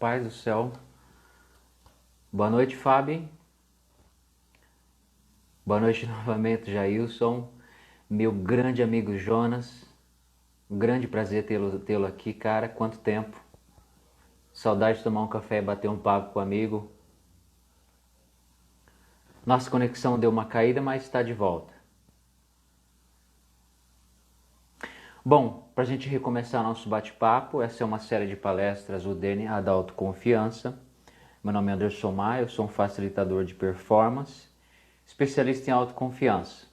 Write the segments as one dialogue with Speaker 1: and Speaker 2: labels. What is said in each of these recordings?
Speaker 1: Rapaz do céu. Boa noite, Fábio. Boa noite novamente, Jailson. Meu grande amigo Jonas. Um grande prazer tê-lo aqui, cara. Quanto tempo. Saudade de tomar um café e bater um papo com o amigo. Nossa conexão deu uma caída, mas está de volta. Bom, para a gente recomeçar nosso bate-papo, essa é uma série de palestras, o DNA da Autoconfiança. Meu nome é Anderson Maia, eu sou um facilitador de performance, especialista em autoconfiança.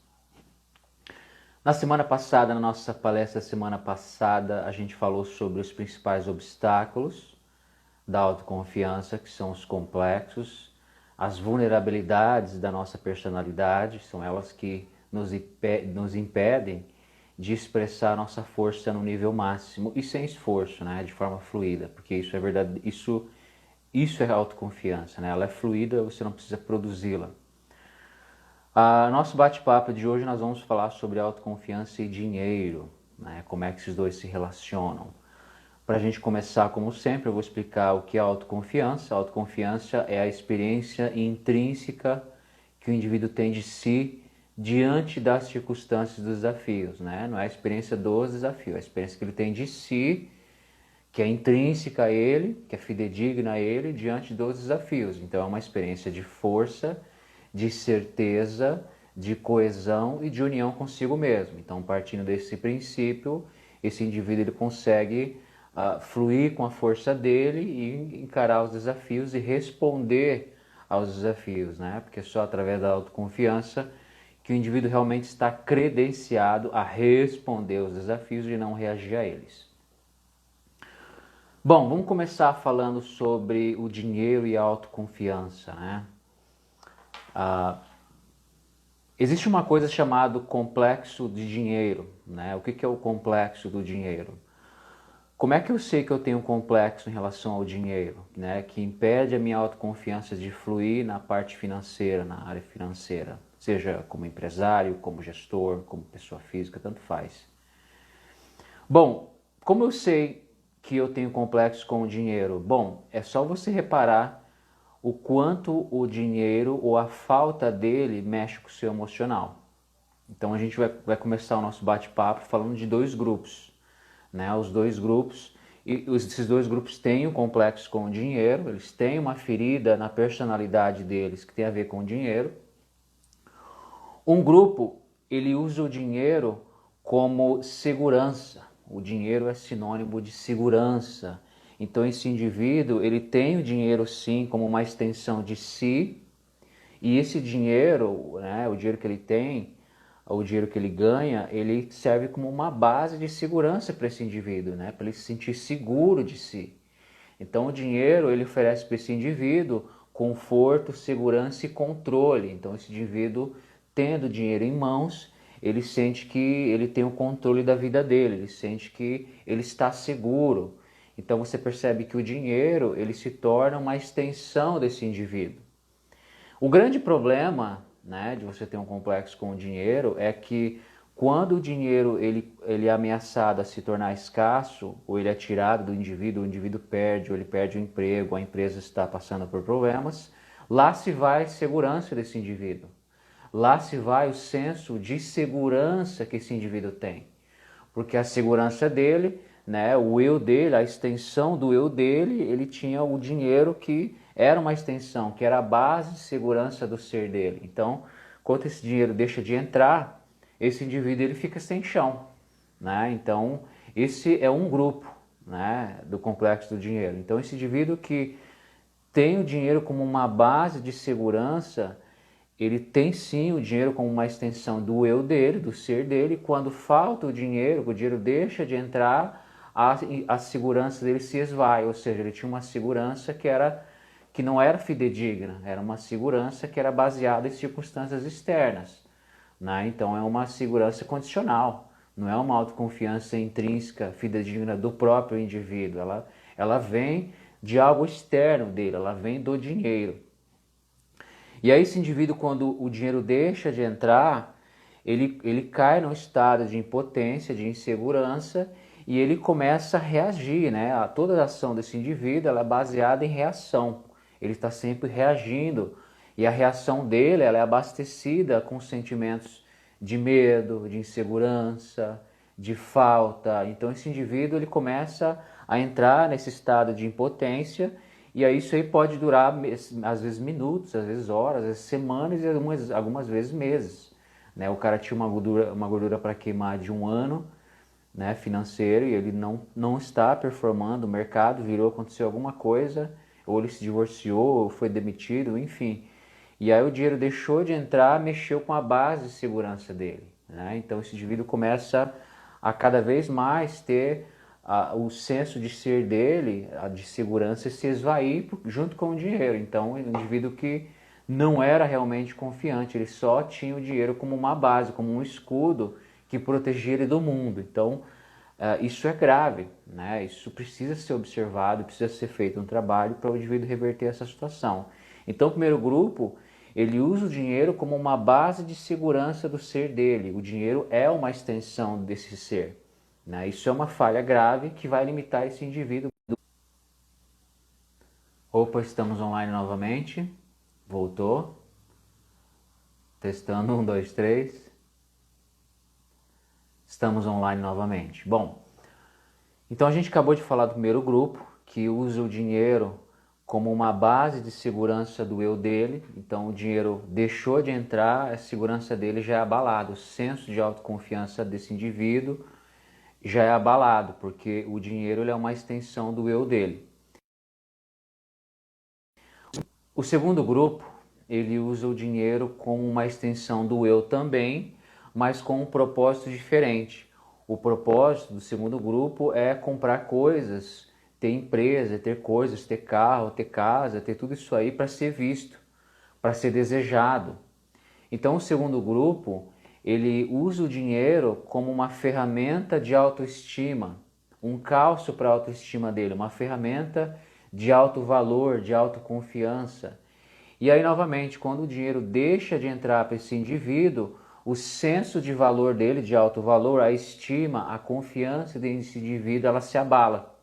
Speaker 1: Na semana passada, na nossa palestra semana passada, a gente falou sobre os principais obstáculos da autoconfiança, que são os complexos, as vulnerabilidades da nossa personalidade, são elas que nos impedem de expressar nossa força no nível máximo e sem esforço, né, de forma fluida, porque isso é verdade, isso é autoconfiança, né? Ela é fluida, você não precisa produzi-la. Nosso bate-papo de hoje nós vamos falar sobre autoconfiança e dinheiro, né? Como é que esses dois se relacionam. Para a gente começar, como sempre, eu vou explicar o que é autoconfiança. A autoconfiança é a experiência intrínseca que o indivíduo tem de si diante das circunstâncias e dos desafios, né? Não é a experiência dos desafios, é a experiência que ele tem de si, que é intrínseca a ele, que é fidedigna a ele diante dos desafios. Então é uma experiência de força, de certeza, de coesão e de união consigo mesmo. Então, partindo desse princípio, esse indivíduo ele consegue fluir com a força dele e encarar os desafios e responder aos desafios, né? Porque é só através da autoconfiança que o indivíduo realmente está credenciado a responder aos desafios e não reagir a eles. Bom, vamos começar falando sobre o dinheiro e a autoconfiança, né? Existe uma coisa chamada complexo de dinheiro, né? O que é o complexo do dinheiro? Como é que eu sei que eu tenho um complexo em relação ao dinheiro, né? Que impede a minha autoconfiança de fluir na parte financeira, na área financeira, seja como empresário, como gestor, como pessoa física, tanto faz. Bom, como eu sei que eu tenho complexo com o dinheiro? Bom, é só você reparar o quanto o dinheiro ou a falta dele mexe com o seu emocional. Então a gente vai começar o nosso bate-papo falando de dois grupos, né? Os dois grupos, e esses dois grupos têm um complexo com o dinheiro, eles têm uma ferida na personalidade deles que tem a ver com o dinheiro. Um grupo, ele usa o dinheiro como segurança. O dinheiro é sinônimo de segurança. Então esse indivíduo, ele tem o dinheiro sim como uma extensão de si, e esse dinheiro, né, o dinheiro que ele tem, o dinheiro que ele ganha, ele serve como uma base de segurança para esse indivíduo, né, para ele se sentir seguro de si. Então o dinheiro ele oferece para esse indivíduo conforto, segurança e controle. Então esse indivíduo, tendo dinheiro em mãos, ele sente que ele tem o controle da vida dele, ele sente que ele está seguro. Então você percebe que o dinheiro ele se torna uma extensão desse indivíduo. O grande problema, né, de você ter um complexo com o dinheiro é que quando o dinheiro ele é ameaçado a se tornar escasso, ou ele é tirado do indivíduo, o indivíduo perde, ou ele perde o emprego, a empresa está passando por problemas, lá se vai a segurança desse indivíduo. Lá se vai o senso de segurança que esse indivíduo tem. Porque a segurança dele, né, o eu dele, a extensão do eu dele, ele tinha o dinheiro que era uma extensão, que era a base de segurança do ser dele. Então, quando esse dinheiro deixa de entrar, esse indivíduo ele fica sem chão, né? Então, esse é um grupo, né, do complexo do dinheiro. Então, esse indivíduo que tem o dinheiro como uma base de segurança, ele tem sim o dinheiro como uma extensão do eu dele, do ser dele. Quando falta o dinheiro deixa de entrar, a segurança dele se esvai, ou seja, ele tinha uma segurança que não era fidedigna, era uma segurança que era baseada em circunstâncias externas, né? Então é uma segurança condicional, não é uma autoconfiança intrínseca, fidedigna do próprio indivíduo, ela vem de algo externo dele, ela vem do dinheiro. E aí esse indivíduo, quando o dinheiro deixa de entrar, ele cai num estado de impotência, de insegurança, e ele começa a reagir, né? Toda a ação desse indivíduo ela é baseada em reação. Ele está sempre reagindo e a reação dele ela é abastecida com sentimentos de medo, de insegurança, de falta. Então esse indivíduo ele começa a entrar nesse estado de impotência e aí isso aí pode durar às vezes minutos, às vezes horas, às vezes semanas e algumas vezes meses. Né? O cara tinha uma gordura para queimar de 1 ano, né, financeiro, e ele não está performando, o mercado virou, aconteceu alguma coisa, ou ele se divorciou, ou foi demitido, enfim. E aí o dinheiro deixou de entrar, mexeu com a base de segurança dele. Né? Então esse indivíduo começa a cada vez mais ter o senso de ser dele, de segurança, se esvair junto com o dinheiro. Então é um indivíduo que não era realmente confiante, ele só tinha o dinheiro como uma base, como um escudo que protegia ele do mundo. Então isso é grave, né? Isso precisa ser observado, precisa ser feito um trabalho para o indivíduo reverter essa situação. Então o primeiro grupo, ele usa o dinheiro como uma base de segurança do ser dele. O dinheiro é uma extensão desse ser. Né? Isso é uma falha grave que vai limitar esse indivíduo. Opa, estamos online novamente. Voltou. Testando, 1, 2, 3. Estamos online novamente. Bom, então a gente acabou de falar do primeiro grupo, que usa o dinheiro como uma base de segurança do eu dele. Então o dinheiro deixou de entrar, a segurança dele já é abalada, o senso de autoconfiança desse indivíduo já é abalado, porque o dinheiro ele é uma extensão do eu dele. O segundo grupo, ele usa o dinheiro como uma extensão do eu também, mas com um propósito diferente. O propósito do segundo grupo é comprar coisas, ter empresa, ter coisas, ter carro, ter casa, ter tudo isso aí para ser visto, para ser desejado. Então o segundo grupo, ele usa o dinheiro como uma ferramenta de autoestima, um calço para a autoestima dele, uma ferramenta de alto valor, de autoconfiança. E aí, novamente, quando o dinheiro deixa de entrar para esse indivíduo, o senso de valor dele, de alto valor, a estima, a confiança desse indivíduo, ela se abala.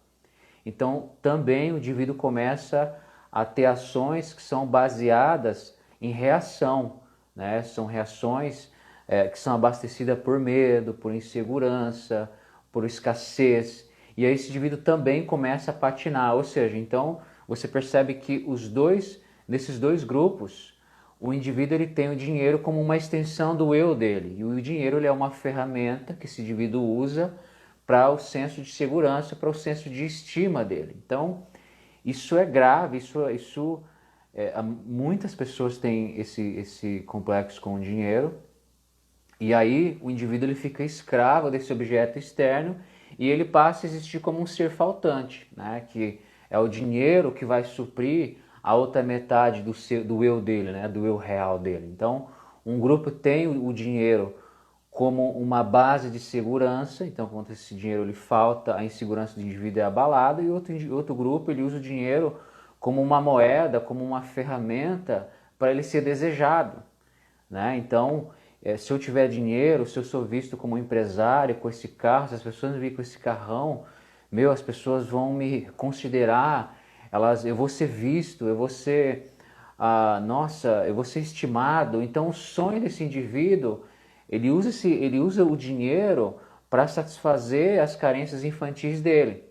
Speaker 1: Então, também o indivíduo começa a ter ações que são baseadas em reação, né? São reações que são abastecidas por medo, por insegurança, por escassez. E aí esse indivíduo também começa a patinar, ou seja, então você percebe que nesses dois grupos, o indivíduo ele tem o dinheiro como uma extensão do eu dele. E o dinheiro ele é uma ferramenta que esse indivíduo usa para o senso de segurança, para o senso de estima dele. Então, isso é grave, muitas pessoas têm esse complexo com o dinheiro, e aí o indivíduo ele fica escravo desse objeto externo e ele passa a existir como um ser faltante, né? Que é o dinheiro que vai suprir a outra metade do eu dele, né? Do eu real dele. Então, um grupo tem o dinheiro como uma base de segurança, então quando esse dinheiro ele falta, a insegurança do indivíduo é abalada, e outro grupo ele usa o dinheiro como uma moeda, como uma ferramenta para ele ser desejado. Né? Então, se eu tiver dinheiro, se eu sou visto como um empresário com esse carro, se as pessoas me virem com esse carrão, as pessoas vão me considerar, eu vou ser visto, eu vou ser, eu vou ser estimado. Então, o sonho desse indivíduo, ele usa o dinheiro para satisfazer as carências infantis dele.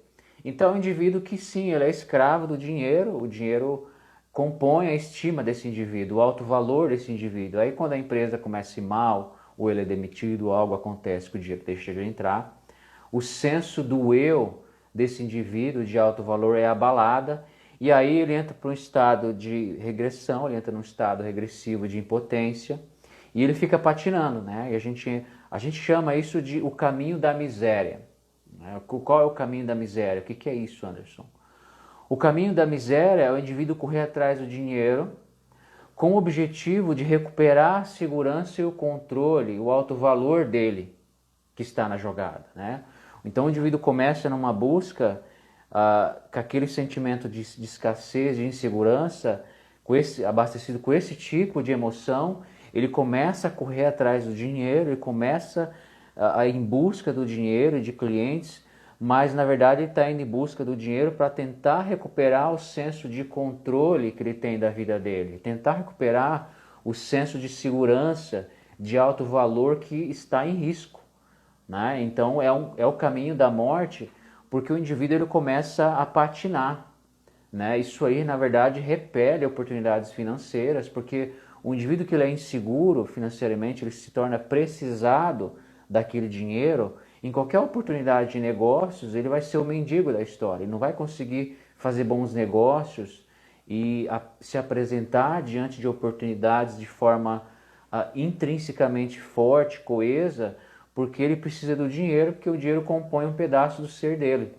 Speaker 1: Então, é um indivíduo que sim, ele é escravo do dinheiro, o dinheiro compõe a estima desse indivíduo, o alto valor desse indivíduo. Aí quando a empresa começa a ir mal, ou ele é demitido, ou algo acontece que o dinheiro deixa de entrar, o senso do eu desse indivíduo de alto valor é abalada, e aí ele entra para um estado de regressão, ele entra num estado regressivo de impotência, e ele fica patinando, né? E a gente chama isso de o caminho da miséria. Qual é o caminho da miséria? O que é isso, Anderson? O caminho da miséria é o indivíduo correr atrás do dinheiro com o objetivo de recuperar a segurança e o controle, o alto valor dele que está na jogada. Né? Então o indivíduo começa numa busca com aquele sentimento de escassez, de insegurança, abastecido com esse tipo de emoção, ele começa a correr atrás do dinheiro, ele começa a ir em busca do dinheiro e de clientes mas na verdade ele está indo em busca do dinheiro para tentar recuperar o senso de controle que ele tem da vida dele, tentar recuperar o senso de segurança, de alto valor que está em risco, né? Então é o caminho da morte, porque o indivíduo ele começa a patinar, né? Isso aí na verdade repele oportunidades financeiras, porque o indivíduo que ele é inseguro financeiramente, ele se torna precisado daquele dinheiro. Em qualquer oportunidade de negócios, ele vai ser o mendigo da história. Ele não vai conseguir fazer bons negócios e se apresentar diante de oportunidades de forma intrinsecamente forte, coesa, porque ele precisa do dinheiro, porque o dinheiro compõe um pedaço do ser dele.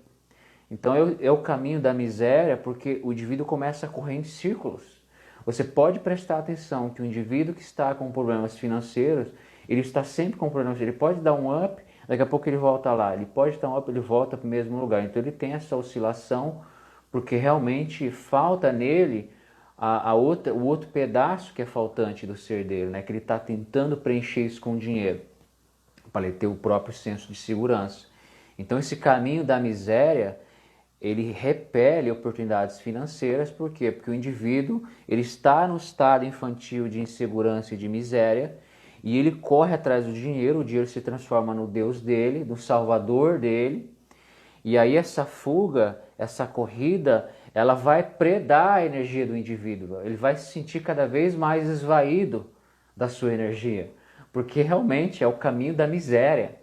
Speaker 1: Então é o caminho da miséria, porque o indivíduo começa a correr em círculos. Você pode prestar atenção que o indivíduo que está com problemas financeiros, ele está sempre com problemas, ele pode dar um up, daqui a pouco ele volta lá, ele pode dar um up, ele volta para o mesmo lugar. Então ele tem essa oscilação, porque realmente falta nele o outro pedaço que é faltante do ser dele, né? Que ele está tentando preencher isso com dinheiro, para ele ter o próprio senso de segurança. Então esse caminho da miséria, ele repele oportunidades financeiras. Por quê? Porque o indivíduo ele está no estado infantil de insegurança e de miséria, e ele corre atrás do dinheiro, o dinheiro se transforma no Deus dele, no Salvador dele, e aí essa fuga, essa corrida, ela vai predar a energia do indivíduo, ele vai se sentir cada vez mais esvaído da sua energia, porque realmente é o caminho da miséria.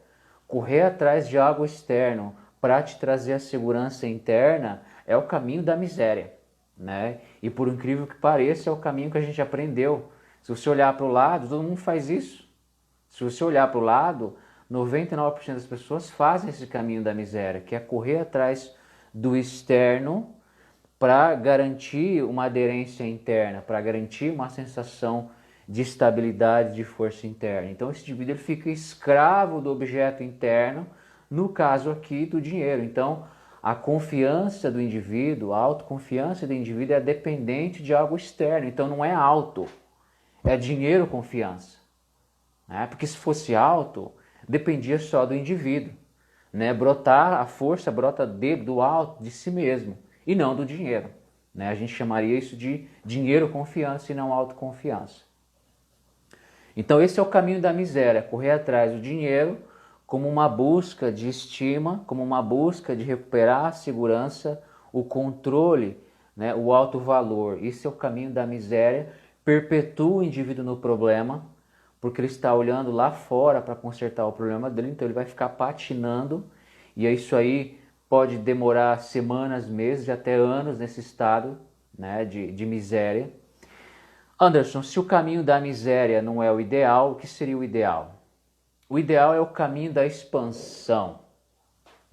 Speaker 1: Correr atrás de algo externo para te trazer a segurança interna é o caminho da miséria, né? E por incrível que pareça, é o caminho que a gente aprendeu. Se você olhar para o lado, todo mundo faz isso. Se você olhar para o lado, 99% das pessoas fazem esse caminho da miséria, que é correr atrás do externo para garantir uma aderência interna, para garantir uma sensação de estabilidade, de força interna. Então esse indivíduo ele fica escravo do objeto interno, no caso aqui do dinheiro. Então a confiança do indivíduo, a autoconfiança do indivíduo é dependente de algo externo. Então não é auto, é dinheiro confiança, né? Porque se fosse auto, dependia só do indivíduo, né? Brotar, a força brota do alto, de si mesmo, e não do dinheiro, né? A gente chamaria isso de dinheiro confiança e não autoconfiança. Então esse é o caminho da miséria, correr atrás do dinheiro como uma busca de estima, como uma busca de recuperar a segurança, o controle, né, o alto valor. Esse é o caminho da miséria, perpetua o indivíduo no problema, porque ele está olhando lá fora para consertar o problema dele, então ele vai ficar patinando, e isso aí pode demorar semanas, meses, até anos nesse estado, né, de miséria. Anderson, se o caminho da miséria não é o ideal, o que seria o ideal? O ideal é o caminho da expansão,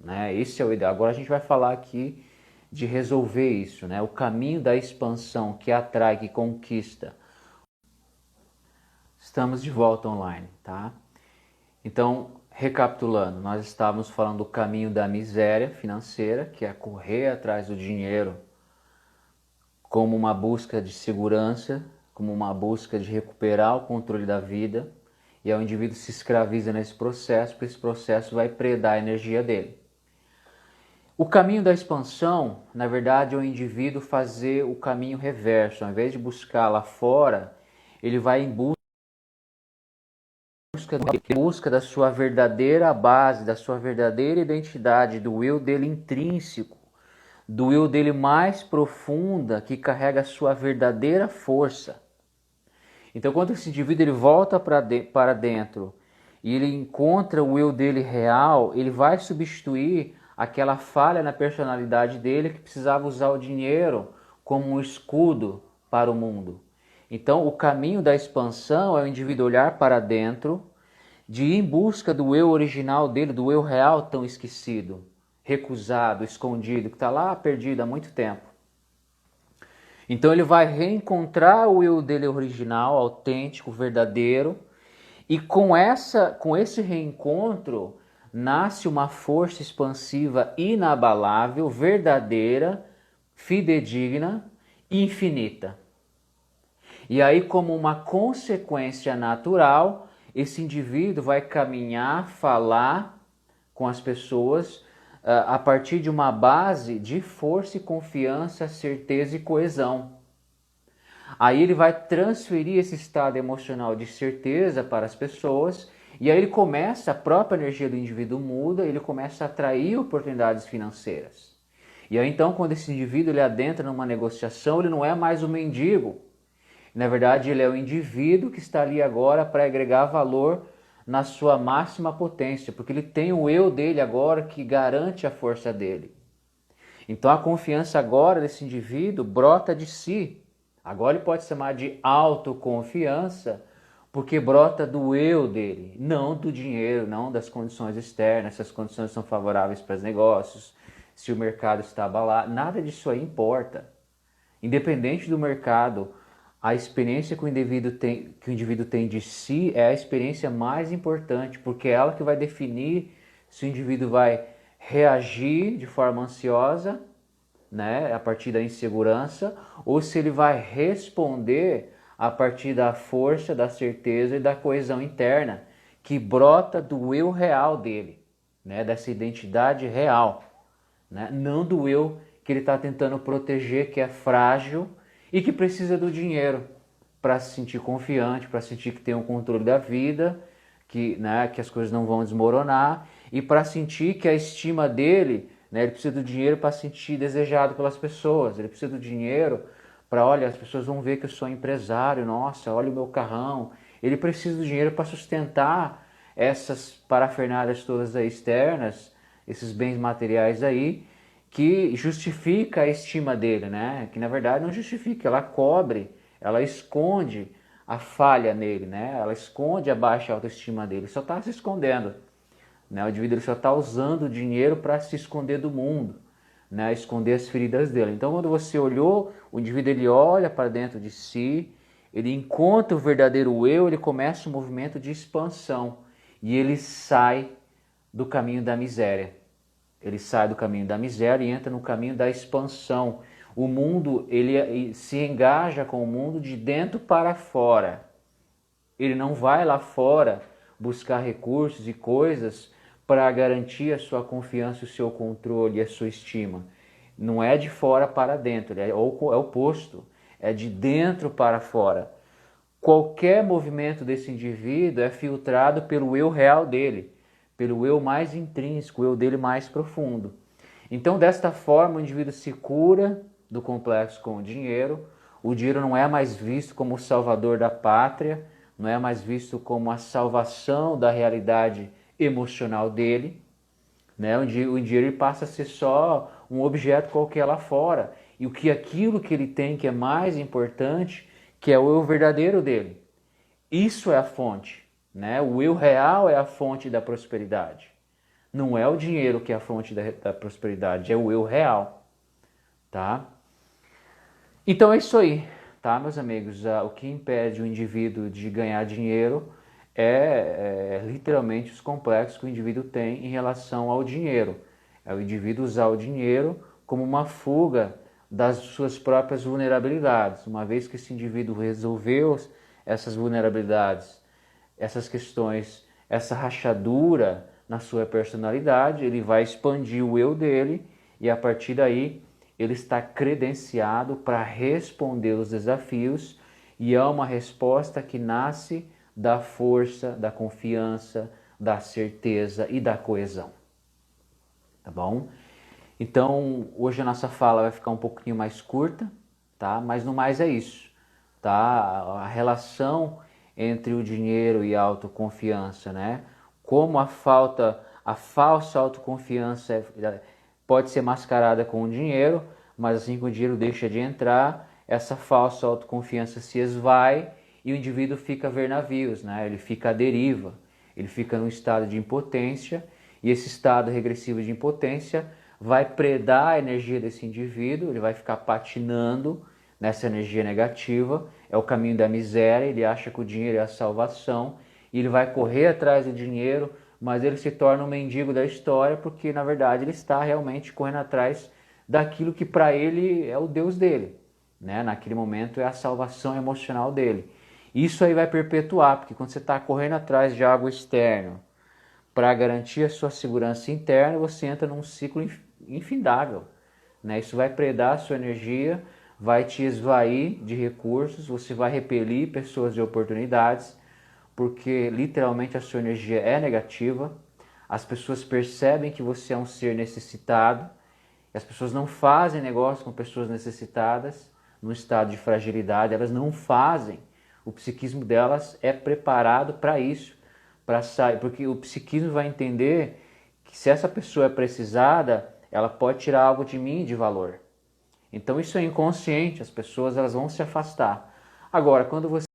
Speaker 1: né? Esse é o ideal. Agora a gente vai falar aqui de resolver isso, né? O caminho da expansão que atrai, que conquista. Estamos de volta online, tá? Então, recapitulando, nós estávamos falando do caminho da miséria financeira, que é correr atrás do dinheiro como uma busca de segurança, como uma busca de recuperar o controle da vida, e aí o indivíduo se escraviza nesse processo, porque esse processo vai predar a energia dele. O caminho da expansão, na verdade, é o indivíduo fazer o caminho reverso. Ao invés de buscar lá fora, ele vai em busca da sua verdadeira base, da sua verdadeira identidade, do eu dele intrínseco, do eu dele mais profunda, que carrega a sua verdadeira força. Então, quando esse indivíduo ele volta para dentro e ele encontra o eu dele real, ele vai substituir aquela falha na personalidade dele que precisava usar o dinheiro como um escudo para o mundo. Então, o caminho da expansão é o indivíduo olhar para dentro, de ir em busca do eu original dele, do eu real tão esquecido, recusado, escondido, que está lá perdido há muito tempo. Então ele vai reencontrar o eu dele original, autêntico, verdadeiro, e com esse reencontro nasce uma força expansiva inabalável, verdadeira, fidedigna e infinita. E aí, como uma consequência natural, esse indivíduo vai caminhar, falar com as pessoas a partir de uma base de força e confiança, certeza e coesão. Aí ele vai transferir esse estado emocional de certeza para as pessoas e aí ele começa, a própria energia do indivíduo muda, ele começa a atrair oportunidades financeiras. E aí então quando esse indivíduo ele adentra numa negociação, ele não é mais um mendigo. Na verdade ele é o indivíduo que está ali agora para agregar valor na sua máxima potência, porque ele tem o eu dele agora que garante a força dele. Então a confiança agora desse indivíduo brota de si. Agora ele pode chamar de autoconfiança, porque brota do eu dele, não do dinheiro, não das condições externas, se as condições são favoráveis para os negócios, se o mercado está abalado, nada disso aí importa. Independente do mercado, a experiência que o indivíduo tem de si é a experiência mais importante, porque é ela que vai definir se o indivíduo vai reagir de forma ansiosa, né, a partir da insegurança, ou se ele vai responder a partir da força, da certeza e da coesão interna, que brota do eu real dele, né, dessa identidade real, né, não do eu que ele está tentando proteger, que é frágil e que precisa do dinheiro para se sentir confiante, para sentir que tem o controle da vida, que, né, que as coisas não vão desmoronar e para sentir que a estima dele, né, ele precisa do dinheiro para se sentir desejado pelas pessoas, ele precisa do dinheiro para, olha, as pessoas vão ver que eu sou empresário, nossa, olha o meu carrão. Ele precisa do dinheiro para sustentar essas parafernálias todas aí externas, esses bens materiais aí, que justifica a estima dele, né? Que na verdade não justifica, ela cobre, ela esconde a falha nele, né? Ela esconde a baixa autoestima dele, só está se escondendo, né? O indivíduo só está usando o dinheiro para se esconder do mundo, né? Esconder as feridas dele. Então quando você olhou, o indivíduo ele olha para dentro de si, ele encontra o verdadeiro eu, ele começa um movimento de expansão e ele sai do caminho da miséria. Ele sai do caminho da miséria e entra no caminho da expansão. O mundo, ele se engaja com o mundo de dentro para fora. Ele não vai lá fora buscar recursos e coisas para garantir a sua confiança, o seu controle e a sua estima. Não é de fora para dentro, é o oposto. É de dentro para fora. Qualquer movimento desse indivíduo é filtrado pelo eu real dele, pelo eu mais intrínseco, o eu dele mais profundo. Então, desta forma, o indivíduo se cura do complexo com o dinheiro não é mais visto como o salvador da pátria, não é mais visto como a salvação da realidade emocional dele, né? O dinheiro ele passa a ser só um objeto qualquer lá fora, e aquilo que ele tem que é mais importante, que é o eu verdadeiro dele. Isso é a fonte, né? O eu real é a fonte da prosperidade. Não é o dinheiro que é a fonte da prosperidade, é o eu real, tá? Então é isso aí, tá, meus amigos? O que impede o indivíduo de ganhar dinheiro é literalmente os complexos que o indivíduo tem em relação ao dinheiro. É o indivíduo usar o dinheiro como uma fuga das suas próprias vulnerabilidades. Uma vez que esse indivíduo resolveu essas vulnerabilidades, essas questões, essa rachadura na sua personalidade, ele vai expandir o eu dele e a partir daí ele está credenciado para responder os desafios e é uma resposta que nasce da força, da confiança, da certeza e da coesão. Tá bom? Então, hoje a nossa fala vai ficar um pouquinho mais curta, tá? Mas no mais é isso, tá? A relação entre o dinheiro e a autoconfiança, né? Como a falsa autoconfiança pode ser mascarada com o dinheiro, mas assim que o dinheiro deixa de entrar, essa falsa autoconfiança se esvai e o indivíduo fica a ver navios, né? Ele fica à deriva, ele fica num estado de impotência e esse estado regressivo de impotência vai predar a energia desse indivíduo, ele vai ficar patinando nessa energia negativa, é o caminho da miséria, ele acha que o dinheiro é a salvação e ele vai correr atrás do dinheiro, mas ele se torna um mendigo da história porque na verdade ele está realmente correndo atrás daquilo que para ele é o Deus dele, né? Naquele momento é a salvação emocional dele. Isso aí vai perpetuar, porque quando você está correndo atrás de algo externo, para garantir a sua segurança interna, você entra num ciclo infindável, né? Isso vai predar a sua energia, vai te esvair de recursos, você vai repelir pessoas de oportunidades, porque literalmente a sua energia é negativa, as pessoas percebem que você é um ser necessitado, as pessoas não fazem negócio com pessoas necessitadas, no estado de fragilidade, elas não fazem. O psiquismo delas é preparado para isso, para sair, porque o psiquismo vai entender que se essa pessoa é precisada, ela pode tirar algo de mim de valor. Então isso é inconsciente, as pessoas elas vão se afastar. Agora, quando você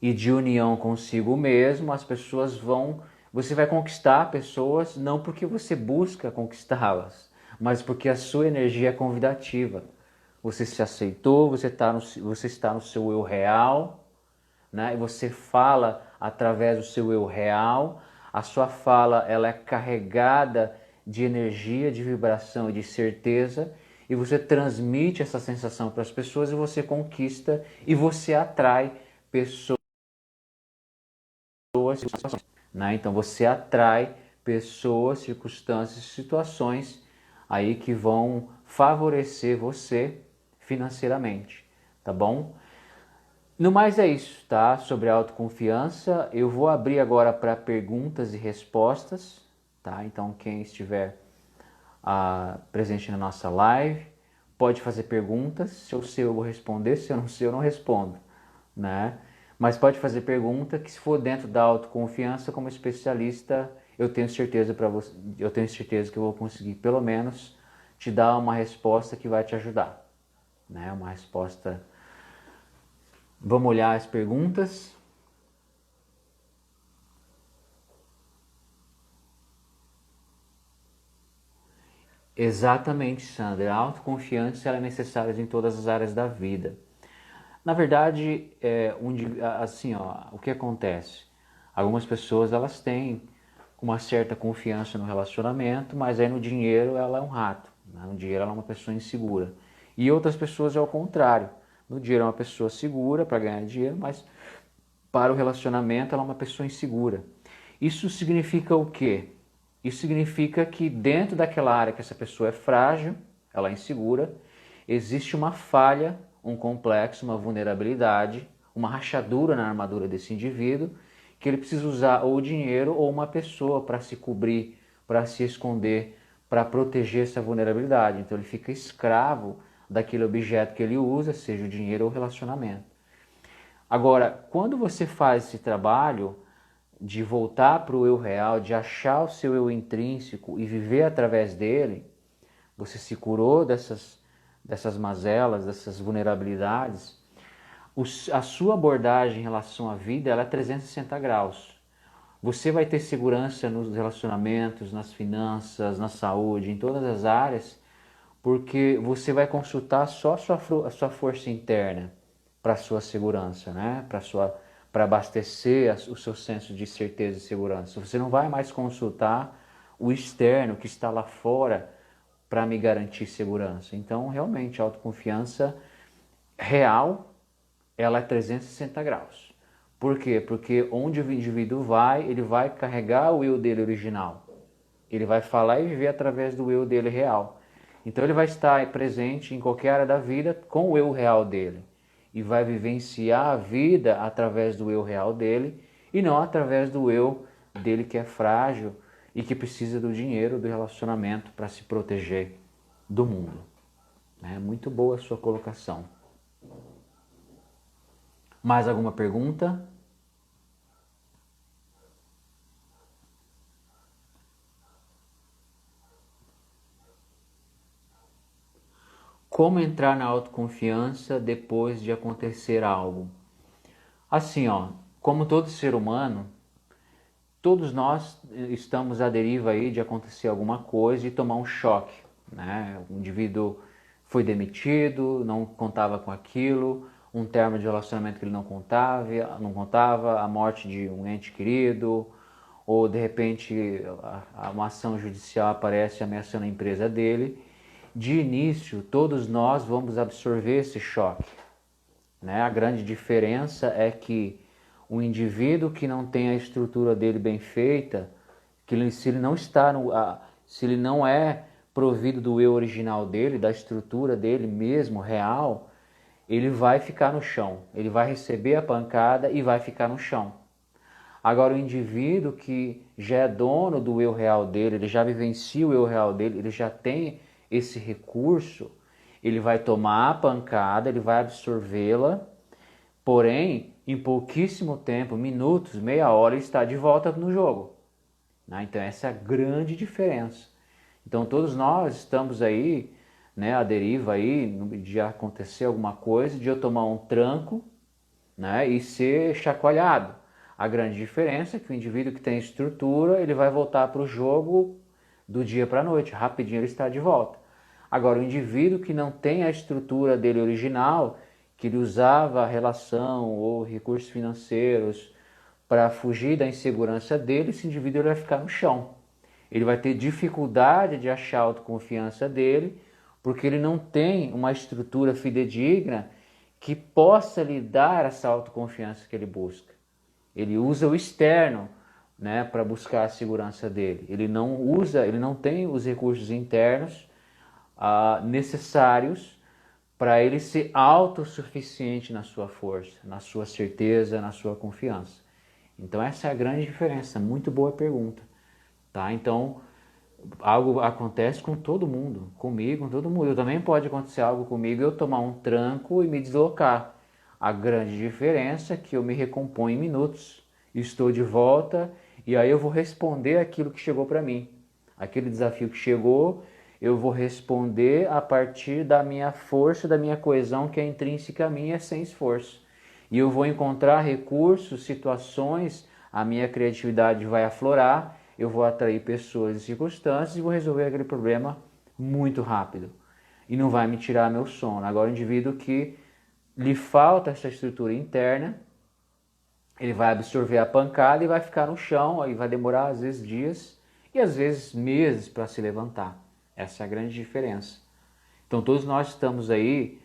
Speaker 1: e de união consigo mesmo, as pessoas vão, você vai conquistar pessoas não porque você busca conquistá-las, mas porque a sua energia é convidativa. Você se aceitou, você está no seu eu real, né? E você fala através do seu eu real. A sua fala ela é carregada de energia, de vibração e de certeza, e você transmite essa sensação para as pessoas e você conquista e você atrai pessoas, né? Então você atrai pessoas, circunstâncias, situações aí que vão favorecer você financeiramente, tá bom? No mais é isso, tá? Sobre a autoconfiança, eu vou abrir agora para perguntas e respostas, tá? Então quem estiver presente na nossa live pode fazer perguntas. Se eu sei eu vou responder, se eu não sei eu não respondo, né? Mas pode fazer pergunta que se for dentro da autoconfiança como especialista, eu tenho certeza que eu vou conseguir pelo menos te dar uma resposta que vai te ajudar, né? Uma resposta. Vamos olhar as perguntas. Exatamente, Sandra. A autoconfiança ela é necessária em todas as áreas da vida. Na verdade, assim, ó, o que acontece? Algumas pessoas elas têm uma certa confiança no relacionamento, mas aí no dinheiro ela é um rato, né? No dinheiro ela é uma pessoa insegura. E outras pessoas é o contrário. No dinheiro é uma pessoa segura para ganhar dinheiro, mas para o relacionamento ela é uma pessoa insegura. Isso significa o quê? Isso significa que dentro daquela área que essa pessoa é frágil, ela é insegura, existe uma falha, um complexo, uma vulnerabilidade, uma rachadura na armadura desse indivíduo, que ele precisa usar ou dinheiro ou uma pessoa para se cobrir, para se esconder, para proteger essa vulnerabilidade. Então ele fica escravo daquele objeto que ele usa, seja o dinheiro ou o relacionamento. Agora, quando você faz esse trabalho de voltar para o eu real, de achar o seu eu intrínseco e viver através dele, você se curou dessas mazelas, dessas vulnerabilidades, a sua abordagem em relação à vida ela é 360 graus. Você vai ter segurança nos relacionamentos, nas finanças, na saúde, em todas as áreas, porque você vai consultar só a sua força interna para a sua segurança, né? Para abastecer o seu senso de certeza e segurança. Você não vai mais consultar o externo que está lá fora para me garantir segurança. Então, realmente, a autoconfiança real, ela é 360 graus. Por quê? Porque onde o indivíduo vai, ele vai carregar o eu dele original. Ele vai falar e viver através do eu dele real. Então ele vai estar presente em qualquer área da vida com o eu real dele. E vai vivenciar a vida através do eu real dele e não através do eu dele que é frágil e que precisa do dinheiro, do relacionamento para se proteger do mundo. É muito boa a sua colocação. Mais alguma pergunta? Como entrar na autoconfiança depois de acontecer algo? Assim, ó, como todo ser humano, todos nós estamos à deriva aí de acontecer alguma coisa e tomar um choque, né? O indivíduo foi demitido, não contava com aquilo, um termo de relacionamento que ele não contava, a morte de um ente querido, ou de repente uma ação judicial aparece ameaçando a empresa dele. De início, todos nós vamos absorver esse choque, né? A grande diferença é que O indivíduo que não tem a estrutura dele bem feita, se ele não está se ele não é provido do eu original dele, da estrutura dele mesmo, real, ele vai ficar no chão. Ele vai receber a pancada e vai ficar no chão. Agora, o indivíduo que já é dono do eu real dele, ele já vivencia o eu real dele, ele já tem esse recurso, ele vai tomar a pancada, ele vai absorvê-la, porém, em pouquíssimo tempo, minutos, meia hora, ele está de volta no jogo. Então, essa é a grande diferença. Então, todos nós estamos aí, né, à deriva aí, de acontecer alguma coisa, de eu tomar um tranco, né, e ser chacoalhado. A grande diferença é que o indivíduo que tem estrutura, ele vai voltar para o jogo do dia para a noite, rapidinho ele está de volta. Agora, o indivíduo que não tem a estrutura dele original, que ele usava a relação ou recursos financeiros para fugir da insegurança dele, esse indivíduo ele vai ficar no chão. Ele vai ter dificuldade de achar a autoconfiança dele, porque ele não tem uma estrutura fidedigna que possa lhe dar essa autoconfiança que ele busca. Ele usa o externo, né, para buscar a segurança dele. Ele não tem os recursos internos necessários para ele ser autossuficiente na sua força, na sua certeza, na sua confiança. Então essa é a grande diferença. Muito boa pergunta, tá? Então algo acontece com todo mundo, comigo, com todo mundo. Eu também pode acontecer algo comigo, eu tomar um tranco e me deslocar. A grande diferença é que eu me recomponho em minutos, estou de volta e aí eu vou responder aquilo que chegou para mim. Aquele desafio que chegou, eu vou responder a partir da minha força, da minha coesão que é intrínseca a mim, é sem esforço. E eu vou encontrar recursos, situações, a minha criatividade vai aflorar, eu vou atrair pessoas e circunstâncias e vou resolver aquele problema muito rápido. E não vai me tirar meu sono. Agora, o indivíduo que lhe falta essa estrutura interna, ele vai absorver a pancada e vai ficar no chão, aí vai demorar às vezes dias e às vezes meses para se levantar. Essa é a grande diferença. Então todos nós estamos aí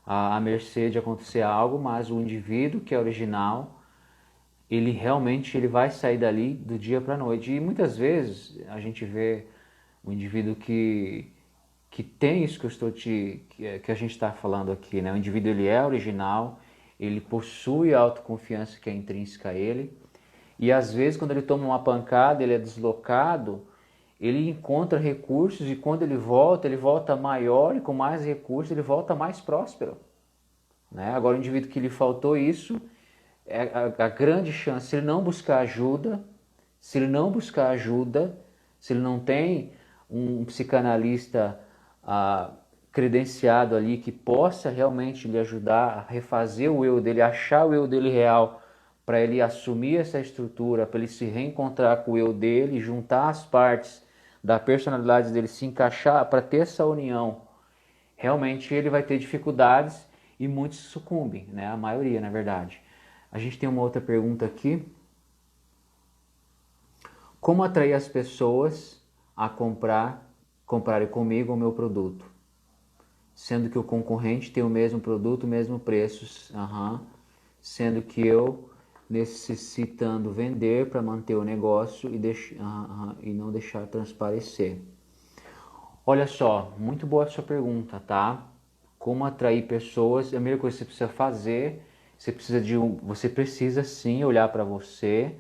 Speaker 1: à mercê de acontecer algo, mas o indivíduo que é original, ele realmente ele vai sair dali do dia para a noite. E muitas vezes a gente vê um indivíduo que tem isso que a gente está falando aqui, né? O indivíduo ele é original, ele possui a autoconfiança que é intrínseca a ele, e às vezes quando ele toma uma pancada, ele é deslocado, ele encontra recursos e quando ele volta maior e com mais recursos, ele volta mais próspero, né? Agora o indivíduo que lhe faltou isso, a grande chance, se ele não buscar ajuda, se ele não tem um psicanalista credenciado ali que possa realmente lhe ajudar a refazer o eu dele, achar o eu dele real, para ele assumir essa estrutura, para ele se reencontrar com o eu dele, juntar as partes da personalidade dele, se encaixar, para ter essa união, realmente ele vai ter dificuldades e muitos sucumbem, né? A maioria, na verdade. A gente tem uma outra pergunta aqui. Como atrair as pessoas a comprarem comigo o meu produto? Sendo que o concorrente tem o mesmo produto, o mesmo preço. Sendo que eu necessitando vender para manter o negócio e não deixar transparecer. Olha só, muito boa a sua pergunta, tá? Como atrair pessoas? A primeira coisa que você precisa fazer, você precisa sim olhar para você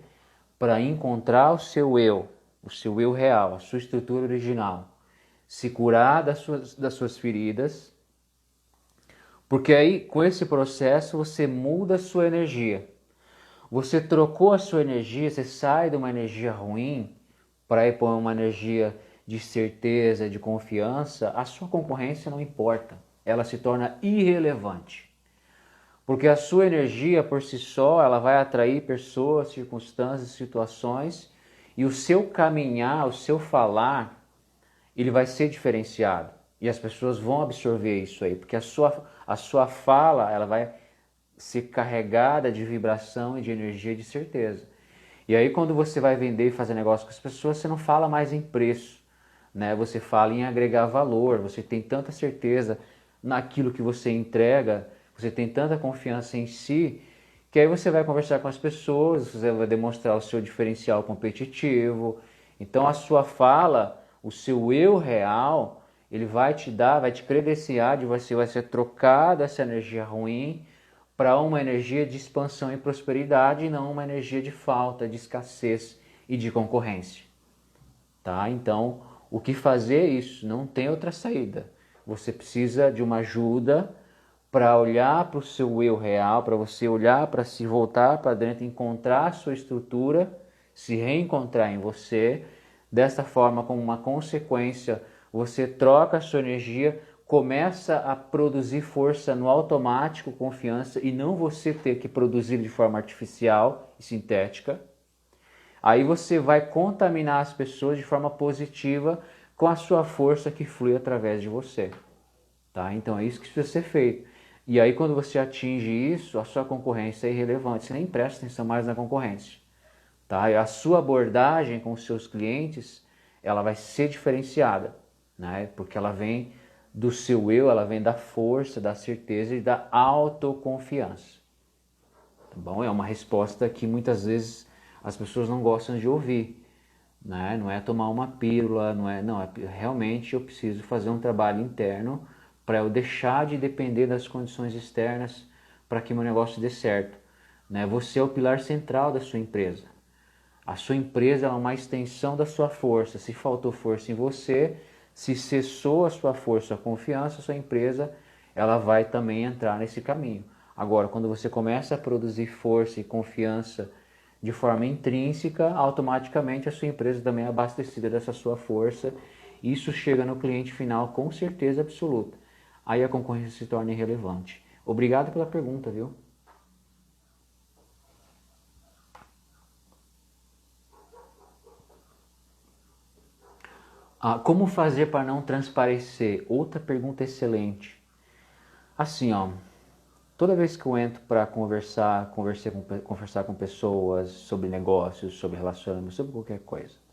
Speaker 1: para encontrar o seu eu real, a sua estrutura original, se curar das suas feridas, porque aí com esse processo você muda a sua energia. Você trocou a sua energia, você sai de uma energia ruim para ir para uma energia de certeza, de confiança, a sua concorrência não importa, ela se torna irrelevante. Porque a sua energia por si só, ela vai atrair pessoas, circunstâncias, situações, e o seu caminhar, o seu falar, ele vai ser diferenciado. E as pessoas vão absorver isso aí, porque a sua fala, ela vai ser carregada de vibração e de energia de certeza. E aí quando você vai vender e fazer negócio com as pessoas, você não fala mais em preço, né? Você fala em agregar valor, você tem tanta certeza naquilo que você entrega, você tem tanta confiança em si, Que aí você vai conversar com as pessoas, você vai demonstrar o seu diferencial competitivo. Então a sua fala, o seu eu real, ele vai te dar, vai te credenciar de você vai ser trocado essa energia ruim para uma energia de expansão e prosperidade e não uma energia de falta, de escassez e de concorrência. Tá? Então, o que fazer é isso? Não tem outra saída. Você precisa de uma ajuda para olhar para o seu eu real, para você olhar para se voltar para dentro, encontrar a sua estrutura, se reencontrar em você. Dessa forma, como uma consequência, você troca a sua energia, começa a produzir força no automático, confiança, e não você ter que produzir de forma artificial e sintética. Aí você vai contaminar as pessoas de forma positiva com a sua força que flui através de você. Tá? Então é isso que precisa ser feito. E aí quando você atinge isso, a sua concorrência é irrelevante. Você nem presta atenção mais na concorrência. Tá? E a sua abordagem com os seus clientes, ela vai ser diferenciada. Né? Porque ela vem do seu eu, ela vem da força, da certeza e da autoconfiança. Tá bom? É uma resposta que muitas vezes as pessoas não gostam de ouvir, né? Não é tomar uma pílula, não é realmente eu preciso fazer um trabalho interno para eu deixar de depender das condições externas para que meu negócio dê certo, né? Você é o pilar central da sua empresa. A sua empresa é uma extensão da sua força. Se faltou força em você, se cessou a sua força, a confiança, a sua empresa, ela vai também entrar nesse caminho. Agora, quando você começa a produzir força e confiança de forma intrínseca, automaticamente a sua empresa também é abastecida dessa sua força. Isso chega no cliente final com certeza absoluta. Aí a concorrência se torna irrelevante. Obrigado pela pergunta, viu? Como fazer para não transparecer? Outra pergunta excelente. Assim, ó, toda vez que eu entro para conversar com pessoas sobre negócios, sobre relacionamento, sobre qualquer coisa,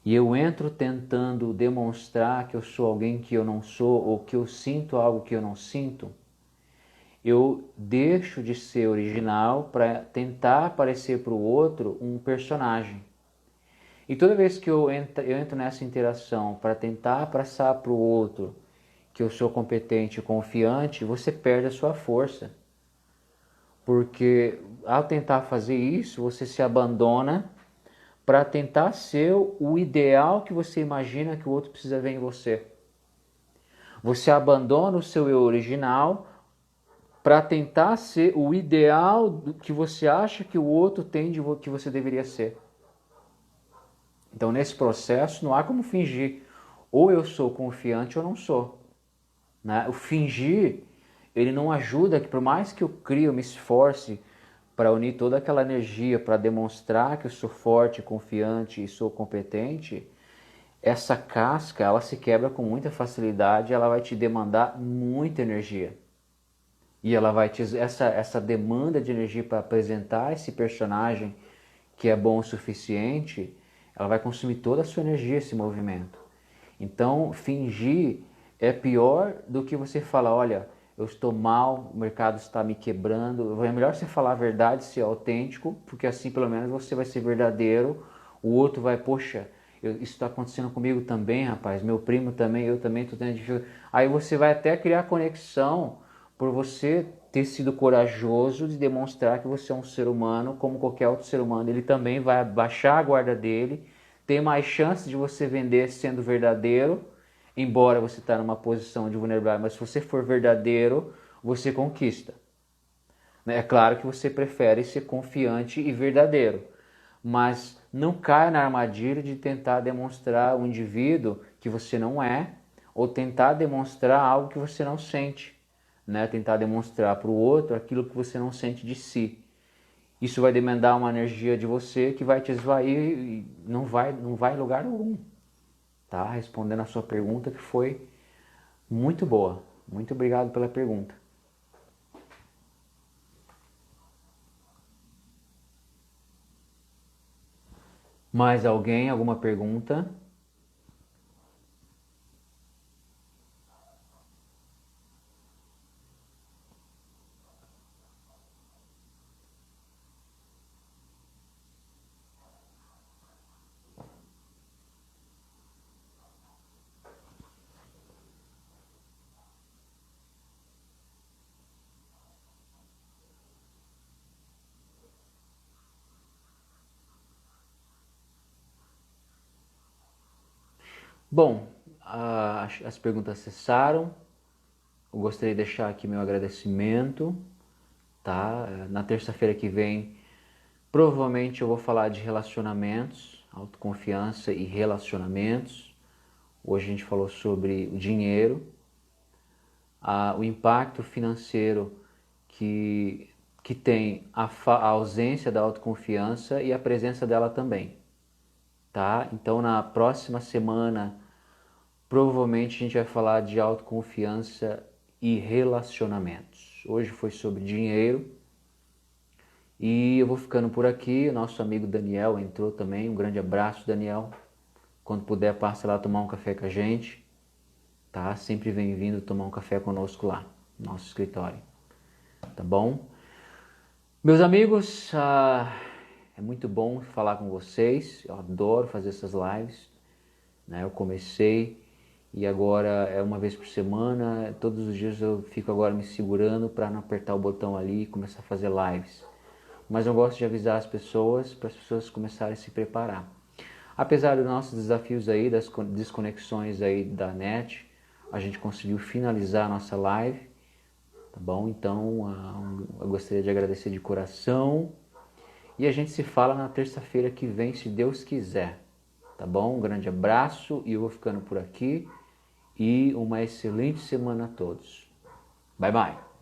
Speaker 1: e eu entro tentando demonstrar que eu sou alguém que eu não sou ou que eu sinto algo que eu não sinto, eu deixo de ser original para tentar parecer para o outro um personagem. E toda vez que eu entro nessa interação para tentar passar para o outro que eu sou competente e confiante, você perde a sua força. Porque ao tentar fazer isso, você se abandona para tentar ser o ideal que você imagina que o outro precisa ver em você. Você abandona o seu eu original para tentar ser o ideal do que você acha que o outro tem de que você deveria ser. Então, nesse processo, não há como fingir. Ou eu sou confiante ou não sou. Né? O fingir, ele não ajuda, que por mais que eu crie, eu me esforce para unir toda aquela energia, para demonstrar que eu sou forte, confiante e sou competente, essa casca, ela se quebra com muita facilidade, ela vai te demandar muita energia. E ela vai te, essa demanda de energia para apresentar esse personagem que é bom o suficiente, ela vai consumir toda a sua energia, esse movimento. Então, fingir é pior do que você falar, olha, eu estou mal, o mercado está me quebrando. É melhor você falar a verdade, ser autêntico, porque assim pelo menos você vai ser verdadeiro. O outro vai, poxa, isso está acontecendo comigo também, rapaz, meu primo também, eu também estou tendo dificuldade. Aí você vai até criar conexão por você ter sido corajoso de demonstrar que você é um ser humano, como qualquer outro ser humano. Ele também vai baixar a guarda dele, tem mais chance de você vender sendo verdadeiro, embora você está numa posição de vulnerabilidade, mas se você for verdadeiro, você conquista. É claro que você prefere ser confiante e verdadeiro, mas não caia na armadilha de tentar demonstrar um indivíduo que você não é, ou tentar demonstrar algo que você não sente, né? Tentar demonstrar para o outro aquilo que você não sente de si. Isso vai demandar uma energia de você que vai te esvair e não vai em lugar algum. Tá? Respondendo a sua pergunta, que foi muito boa. Muito obrigado pela pergunta. Mais alguém? Alguma pergunta? Bom, as perguntas cessaram. Eu gostaria de deixar aqui meu agradecimento, tá? Na terça-feira que vem, provavelmente eu vou falar de relacionamentos, autoconfiança e relacionamentos. Hoje a gente falou sobre o dinheiro, o impacto financeiro que tem a ausência da autoconfiança e a presença dela também, tá? Então na próxima semana provavelmente a gente vai falar de autoconfiança e relacionamentos. Hoje foi sobre dinheiro e eu vou ficando por aqui. O nosso amigo Daniel entrou também. Um grande abraço, Daniel. Quando puder, passa lá tomar um café com a gente, tá? Sempre bem-vindo tomar um café conosco lá, no nosso escritório, tá bom? Meus amigos, é muito bom falar com vocês. Eu adoro fazer essas lives, né? Eu comecei e agora é uma vez por semana. Todos os dias eu fico agora me segurando para não apertar o botão ali e começar a fazer lives. Mas eu gosto de avisar as pessoas para as pessoas começarem a se preparar. Apesar dos nossos desafios aí, das desconexões aí da net, a gente conseguiu finalizar a nossa live, tá bom? Então eu gostaria de agradecer de coração e a gente se fala na terça-feira que vem, se Deus quiser, tá bom? Um grande abraço e eu vou ficando por aqui e uma excelente semana a todos. Bye bye!